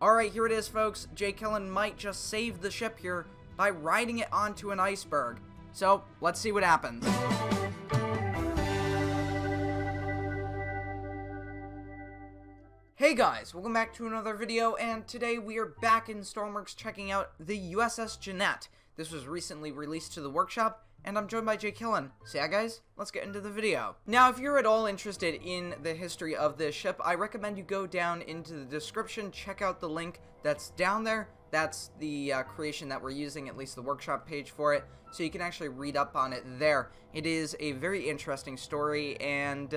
Alright, here it is, folks. Jlkillen might just save the ship here by riding it onto an iceberg. So, let's see what happens. Hey guys, welcome back to another video, and today we are back in Stormworks checking out the USS Jeannette. This was recently released to the workshop, and I'm joined by Jlkillen. So yeah guys, let's get into the video. Now, if you're at all interested in the history of this ship, I recommend you go down into the description, check out the link that's down there. That's the creation that we're using, at least the workshop page for it, so you can actually read up on it there. It is a very interesting story, and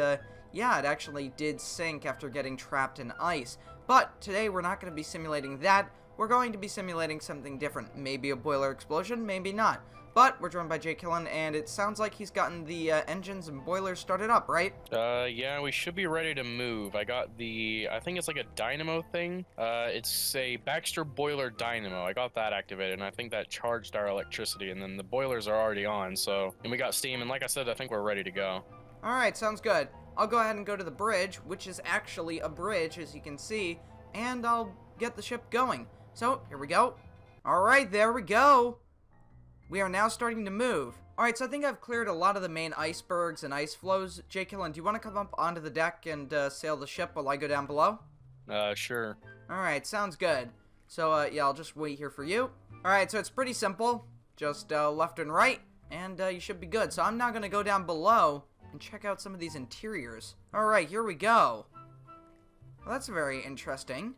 yeah, it actually did sink after getting trapped in ice. But today we're not going to be simulating that. We're going to be simulating something different. Maybe a boiler explosion, maybe not. But we're joined by Jlkillen, and it sounds like he's gotten the engines and boilers started up, right? Yeah, we should be ready to move. I got the, I think it's like a dynamo thing. It's a Baxter boiler dynamo. I got that activated, and I think that charged our electricity, and then the boilers are already on, so, and we got steam, and like I said, I think we're ready to go. Alright, sounds good. I'll go ahead and go to the bridge, which is actually a bridge, as you can see, and I'll get the ship going. So, here we go. Alright, there we go. We are now starting to move. Alright, so I think I've cleared a lot of the main icebergs and ice flows. Jlkillen, do you want to come up onto the deck and sail the ship while I go down below? Sure. Alright, sounds good. So, yeah, I'll just wait here for you. Alright, so it's pretty simple. Just left and right, and you should be good. So I'm now going to go down below and check out some of these interiors. Alright, here we go. Well, that's very interesting.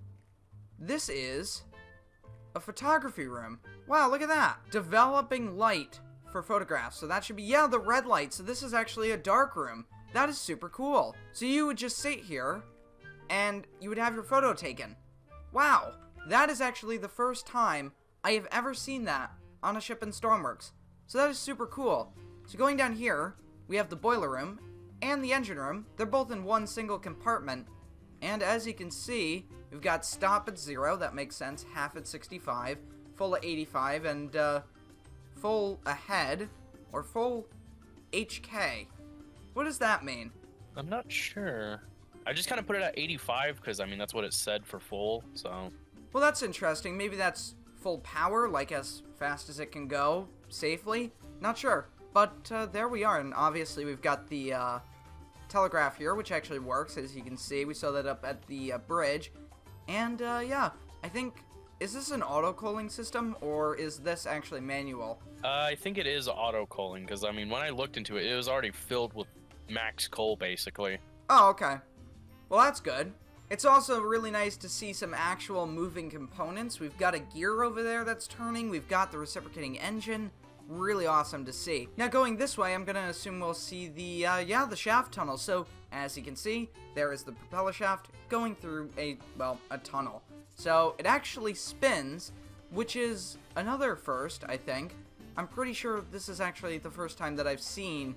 This is a photography room. Wow, look at that. Developing light for photographs. So that should be, yeah, the red light. So this is actually a dark room. That is super cool. So you would just sit here and you would have your photo taken. Wow. That is actually the first time I have ever seen that on a ship in Stormworks. So that is super cool. So going down here, we have the boiler room and the engine room. They're both in one single compartment. And as you can see, we've got stop at 0, that makes sense, half at 65, full at 85, and full ahead, or full HK. What does that mean? I'm not sure. I just kind of put it at 85 because, I mean, that's what it said for full, so. Well, that's interesting. Maybe that's full power, like as fast as it can go, safely? Not sure. But there we are, and obviously we've got the telegraph here, which actually works, as you can see. We saw that up at the bridge. And yeah, I think, is this an auto-coaling system, or is this actually manual? I think it is auto-coaling, because, I mean, when I looked into it, it was already filled with max coal, basically. Oh, okay. Well, that's good. It's also really nice to see some actual moving components. We've got a gear over there that's turning. We've got the reciprocating engine. Really awesome to see. Now going this way, I'm gonna assume we'll see the, the shaft tunnel. So, as you can see, there is the propeller shaft going through a tunnel. So, it actually spins, which is another first, I think. I'm pretty sure this is actually the first time that I've seen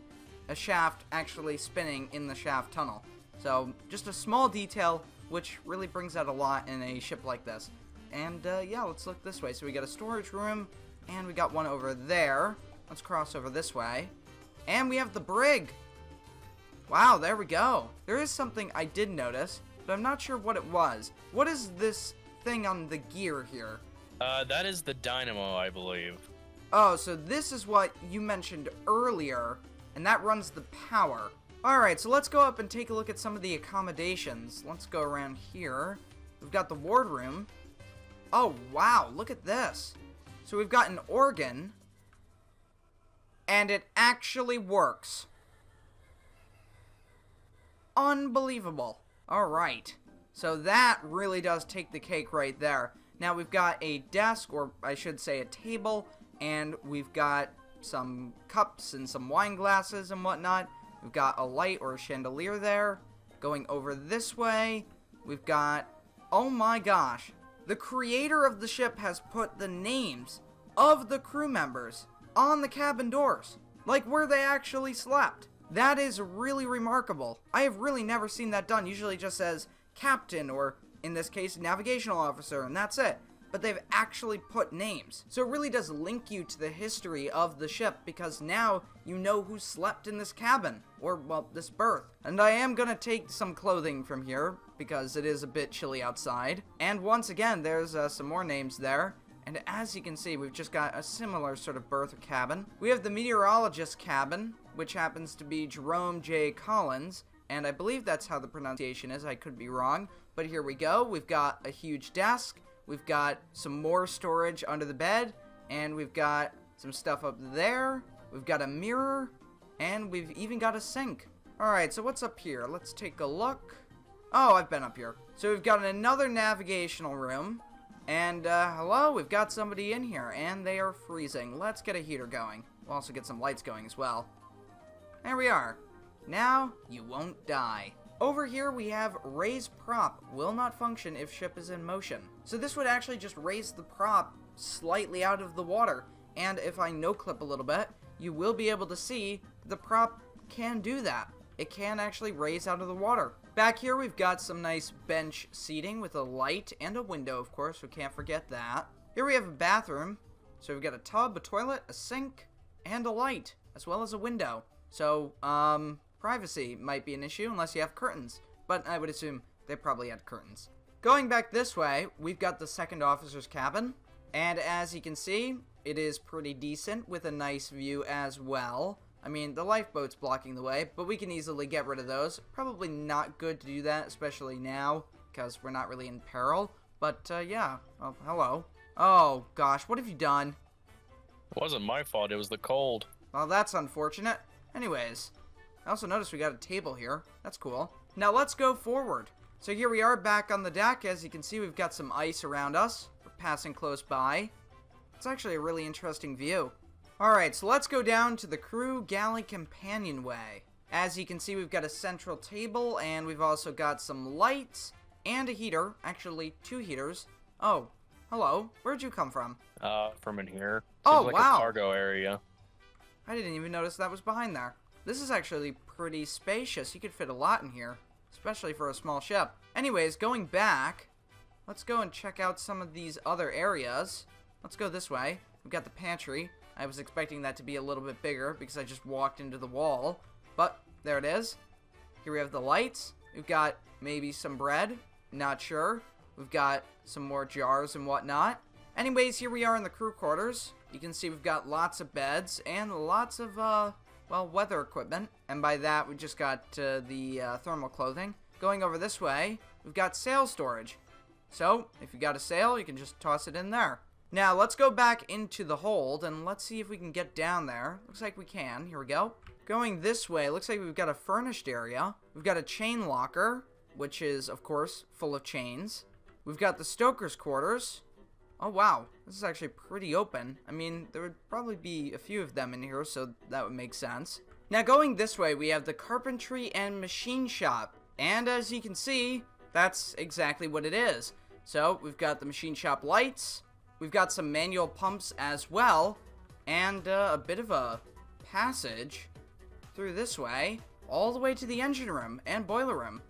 a shaft actually spinning in the shaft tunnel. So, just a small detail, which really brings out a lot in a ship like this. And, yeah, let's look this way. So, we got a storage room. And we got one over there. Let's cross over this way. And we have the brig. Wow, there we go. There is something I did notice, but I'm not sure what it was. What is this thing on the gear here? That is the dynamo, I believe. Oh, so this is what you mentioned earlier, and that runs the power. Alright, so let's go up and take a look at some of the accommodations. Let's go around here. We've got the wardroom. Oh, wow, look at this. So we've got an organ, and it actually works. Unbelievable. Alright, so that really does take the cake right there. Now we've got a desk, or I should say a table, and we've got some cups and some wine glasses and whatnot. We've got a light or a chandelier there. Going over this way, we've got, oh my gosh. The creator of the ship has put the names of the crew members on the cabin doors, like where they actually slept. That is really remarkable. I have really never seen that done. Usually it just says captain, or in this case, navigational officer, and that's it. but they've actually put names. So it really does link you to the history of the ship, because now you know who slept in this cabin, or, well, this berth. And I am gonna take some clothing from here, because it is a bit chilly outside. And once again, there's some more names there. And as you can see, we've just got a similar sort of berth or cabin. We have the meteorologist cabin, which happens to be Jerome J. Collins, and I believe that's how the pronunciation is. I could be wrong, but here we go. We've got a huge desk, we've got some more storage under the bed, and we've got some stuff up there, we've got a mirror, and we've even got a sink. Alright, so what's up here? Let's take a look. Oh, I've been up here. So we've got another navigational room, and hello, we've got somebody in here, and they are freezing. Let's get a heater going. We'll also get some lights going as well. There we are. Now, you won't die. Over here we have raise prop. Will not function if ship is in motion. So this would actually just raise the prop slightly out of the water. And if I no-clip a little bit, you will be able to see the prop can do that. It can actually raise out of the water. Back here we've got some nice bench seating with a light and a window, of course, we can't forget that. Here we have a bathroom. So we've got a tub, a toilet, a sink, and a light, as well as a window. So, privacy might be an issue unless you have curtains, but I would assume they probably had curtains. Going back this way, we've got the second officer's cabin, and as you can see, it is pretty decent with a nice view as well. I mean, the lifeboat's blocking the way, but we can easily get rid of those. Probably not good to do that, especially now, because we're not really in peril, but yeah, well, hello. Oh gosh, what have you done? It wasn't my fault, it was the cold. Well, that's unfortunate. Anyways, I also noticed we got a table here. That's cool. Now let's go forward. So here we are back on the deck. As you can see, we've got some ice around us. We're passing close by. It's actually a really interesting view. Alright, so let's go down to the crew galley companionway. As you can see, we've got a central table, and we've also got some lights and a heater. Actually, 2 heaters. Oh, hello. Where'd you come from? From in here. Oh, Seems like wow. a cargo area. I didn't even notice that was behind there. This is actually pretty spacious. You could fit a lot in here, especially for a small ship. Anyways, going back, let's go and check out some of these other areas. Let's go this way. We've got the pantry. I was expecting that to be a little bit bigger because I just walked into the wall, but there it is. Here we have the lights. We've got maybe some bread. Not sure. We've got some more jars and whatnot. Anyways, here we are in the crew quarters. You can see we've got lots of beds and lots of, well, weather equipment. And by that, we just got the thermal clothing. Going over this way, we've got sail storage. So, if you got a sail, you can just toss it in there. Now, let's go back into the hold, and let's see if we can get down there. Looks like we can. Here we go. Going this way, looks like we've got a furnished area. We've got a chain locker, which is, of course, full of chains. We've got the stoker's quarters. Oh, wow. This is actually pretty open. I mean, there would probably be a few of them in here, so that would make sense. Now, going this way, we have the carpentry and machine shop. And as you can see, that's exactly what it is. So, we've got the machine shop lights. We've got some manual pumps as well. And a bit of a passage through this way, all the way to the engine room and boiler room.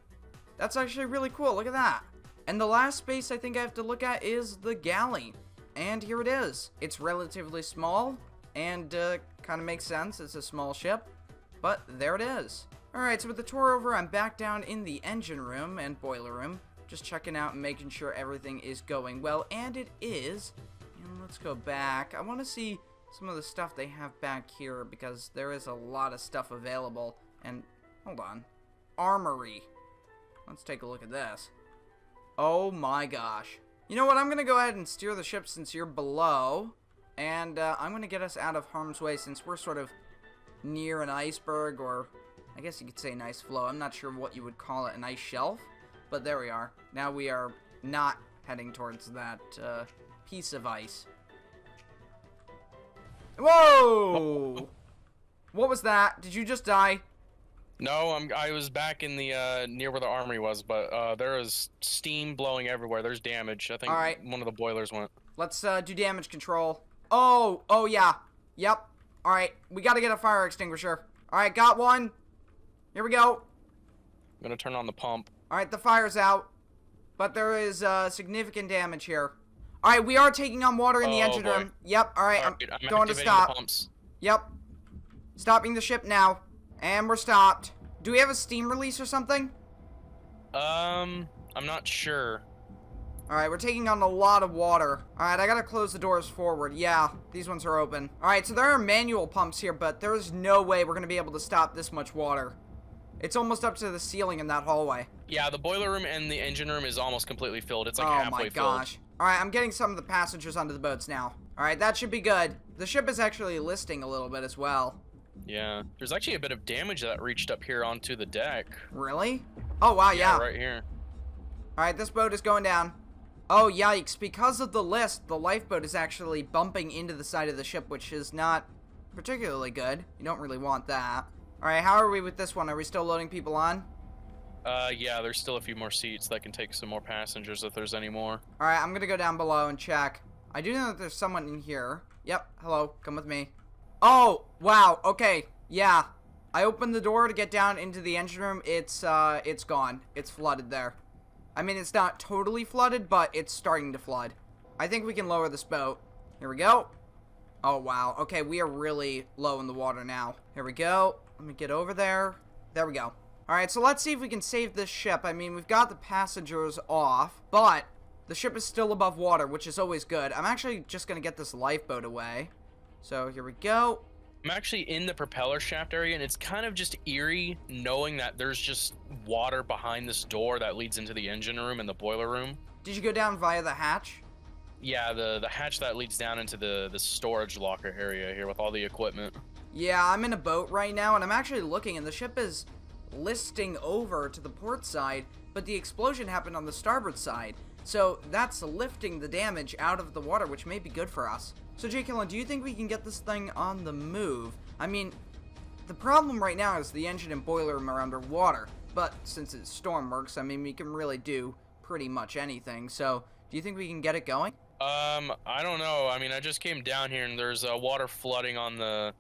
That's actually really cool. Look at that. And the last space I think I have to look at is the galley. And here it is. It's relatively small, and kind of makes sense. It's a small ship, but there it is. Alright, so with the tour over, I'm back down in the engine room and boiler room, just checking out and making sure everything is going well, and it is. And let's go back. I want to see some of the stuff they have back here, because there is a lot of stuff available. And, hold on. Armory. Let's take a look at this. Oh my gosh. You know what, I'm going to go ahead and steer the ship since you're below. And I'm going to get us out of harm's way since we're sort of near an iceberg, or I guess you could say an ice floe. I'm not sure what you would call it, an ice shelf. But there we are. Now we are not heading towards that piece of ice. Whoa! What was that? Did you just die? No, I was back in the near where the armory was, but there is steam blowing everywhere. There's damage. I think Alright. one of the boilers went. Let's do damage control. Oh yeah. Yep. Alright, we gotta get a fire extinguisher. Alright, got one. Here we go. I'm gonna turn on the pump. Alright, the fire's out. But there is significant damage here. All right, we are taking on water in the engine boy. room. Yep. All right, I'm going to activating stop. the pumps. Yep. Stopping the ship now. And we're stopped. Do we have a steam release or something? I'm not sure. Alright, we're taking on a lot of water. Alright, I gotta close the doors forward. Yeah, these ones are open. Alright, so there are manual pumps here, but there's no way we're gonna be able to stop this much water. It's almost up to the ceiling in that hallway. Yeah, the boiler room and the engine room is almost completely filled. It's like Oh halfway my filled. gosh. Alright, I'm getting some of the passengers onto the boats now. Alright, that should be good. The ship is actually listing a little bit as well. Yeah, there's actually a bit of damage that reached up here onto the deck. Really? Oh wow, yeah. Right here. Alright, this boat is going down. Oh, yikes. Because of the list, the lifeboat is actually bumping into the side of the ship, which is not particularly good. You don't really want that. Alright, how are we with this one? Are we still loading people on? Yeah, there's still a few more seats that can take some more passengers if there's any more. Alright, I'm gonna go down below and check. I do know that there's someone in here. Yep, hello, come with me. Oh, wow, okay, yeah. I opened the door to get down into the engine room. It's gone. It's flooded there. I mean, it's not totally flooded, but it's starting to flood. I think we can lower this boat. Here we go. Oh, wow. Okay, we are really low in the water now. Here we go. Let me get over there. There we go. Alright, so let's see if we can save this ship. I mean, we've got the passengers off, but the ship is still above water, which is always good. I'm actually just going to get this lifeboat away. So, here we go. I'm actually in the propeller shaft area, and it's kind of just eerie knowing that there's just water behind this door that leads into the engine room and the boiler room. Did you go down via the hatch? Yeah, the hatch that leads down into the storage locker area here with all the equipment. Yeah, I'm in a boat right now, and I'm actually looking, and the ship is listing over to the port side, but the explosion happened on the starboard side. So that's lifting the damage out of the water, which may be good for us. So Jlkillen, do you think we can get this thing on the move? I mean, the problem right now is the engine and boiler room are underwater, but since it's Stormworks, I mean, we can really do pretty much anything. So do you think we can get it going? I don't know. I mean, I just came down here and there's water flooding in the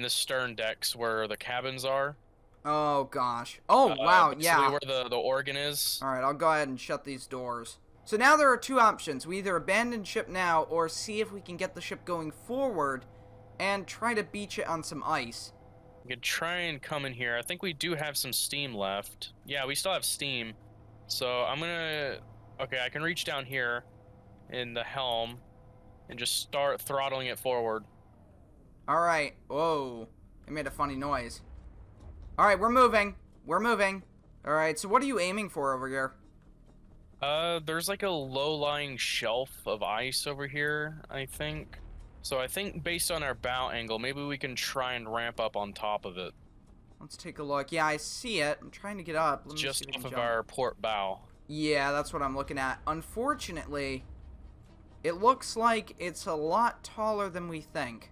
stern decks where the cabins are. Oh gosh. Oh wow, yeah. Where the organ is. Alright, I'll go ahead and shut these doors. So now there are two options. We either abandon ship now or see if we can get the ship going forward and try to beach it on some ice. We could try and come in here. I think we do have some steam left. Yeah, we still have steam. So I'm gonna... Okay, I can reach down here in the helm and just start throttling it forward. Alright. Whoa. It made a funny noise. Alright, we're moving. We're moving. Alright, so what are you aiming for over here? There's like a low-lying shelf of ice over here, I think. So I think based on our bow angle, maybe we can try and ramp up on top of it. Let's take a look. Yeah, I see it. I'm trying to get up. Let me Just see if I off can of jump. our port bow. Yeah, that's what I'm looking at. Unfortunately, it looks like it's a lot taller than we think.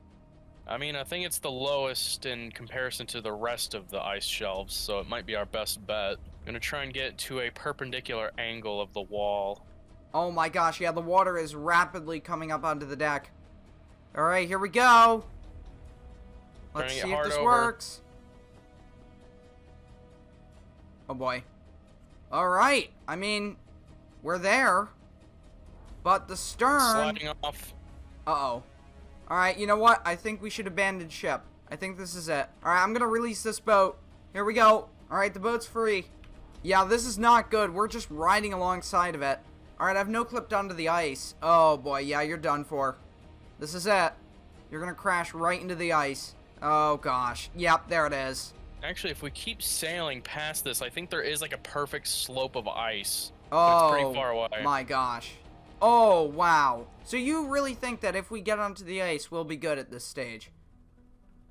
I mean, I think it's the lowest in comparison to the rest of the ice shelves, so it might be our best bet. I'm gonna try and get to a perpendicular angle of the wall. Oh my gosh, yeah, the water is rapidly coming up onto the deck. Alright, here we go. Let's see if this works. Oh boy. Alright, I mean, we're there. But the stern... Sliding off. Uh-oh. Alright, you know what? I think we should abandon ship. I think this is it. Alright, I'm gonna release this boat. Here we go. Alright, the boat's free. Yeah, this is not good. We're just riding alongside of it. Alright, I've no-clipped onto the ice. Oh boy, yeah, you're done for. This is it. You're gonna crash right into the ice. Oh gosh. Yep, there it is. Actually, if we keep sailing past this, I think there is like a perfect slope of ice. Oh, but it's pretty far away. My gosh. Oh, wow. So you really think that if we get onto the ice, we'll be good at this stage?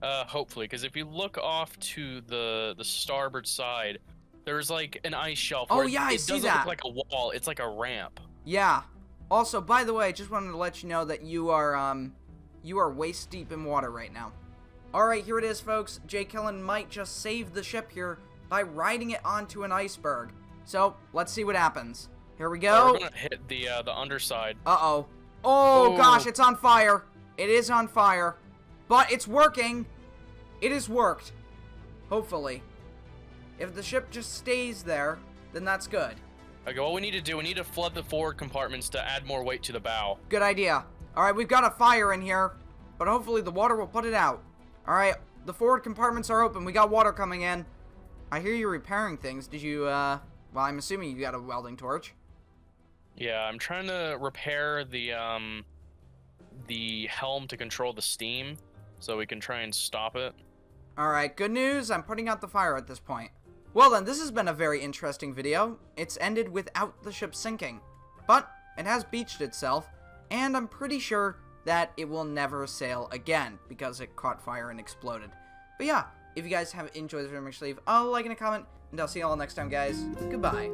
Hopefully, because if you look off to the starboard side, there's like an ice shelf. Oh, where yeah, I it see doesn't that. look like a wall. It's like a ramp. Yeah. Also, by the way, just wanted to let you know that you are waist deep in water right now. Alright, here it is, folks. Jlkillen might just save the ship here by riding it onto an iceberg. So, let's see what happens. Here we go. We're gonna hit the underside. Uh-oh. Oh, gosh, it's on fire. It is on fire. But it's working. It has worked. Hopefully. If the ship just stays there, then that's good. Okay, what we need to do, we need to flood the forward compartments to add more weight to the bow. Good idea. All right, we've got a fire in here, but hopefully the water will put it out. All right, the forward compartments are open. We got water coming in. I hear you repairing things. Did you, well, I'm assuming you got a welding torch. Yeah, I'm trying to repair the helm to control the steam, so we can try and stop it. All right, good news. I'm putting out the fire at this point. Well then, this has been a very interesting video. It's ended without the ship sinking, but it has beached itself, and I'm pretty sure that it will never sail again because it caught fire and exploded. But yeah, if you guys have enjoyed this video, make sure to leave a like and a comment, and I'll see you all next time, guys. Goodbye.